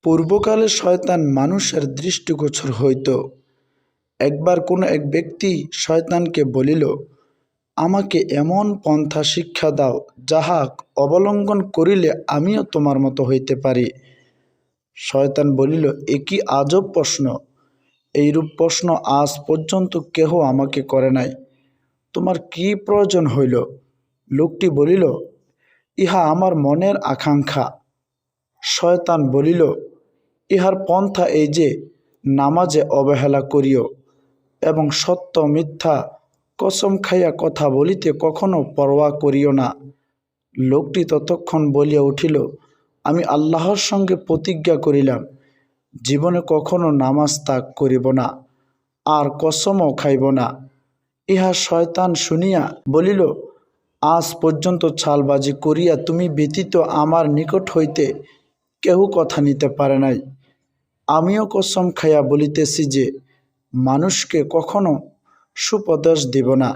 পূর্বকালে শয়তান মানুষের দৃষ্টিগোচর হইত। একবার কোনো এক ব্যক্তি শয়তানকে বলিল, আমাকে এমন পন্থা শিক্ষা দাও যাহা অবলম্বন করিলে আমিও তোমার মতো হইতে পারি। শয়তান বলিল, এ কি আজব প্রশ্ন! এইরূপ প্রশ্ন আজ পর্যন্ত কেহ আমাকে করে নাই। তোমার কি প্রয়োজন হইল? লোকটি বলিল, ইহা আমার মনের আকাঙ্ক্ষা। শয়তান বলিল, ইহার পন্থা এই যে, নামাজে অবহেলা করিও এবং সত্য মিথ্যা কসম খাইয়া কথা বলিতে কখনো পরোয়া করিও না। লোকটি ততক্ষণ বলিয়া উঠিল, আমি আল্লাহর সঙ্গে প্রতিজ্ঞা করিলাম, জীবনে কখনো নামাজ ত্যাগ করিব না, আর কসমও খাইব না। ইহা শয়তান শুনিয়া বলিল, আজ পর্যন্ত ছালবাজি করিয়া তুমি ব্যতীত আমার নিকট হইতে কেহ কথা নিতে পারে নাই। আমিও কসম খাইয়া বলিতেছি যে, মানুষকে কখনো সুপদেশ দিব না।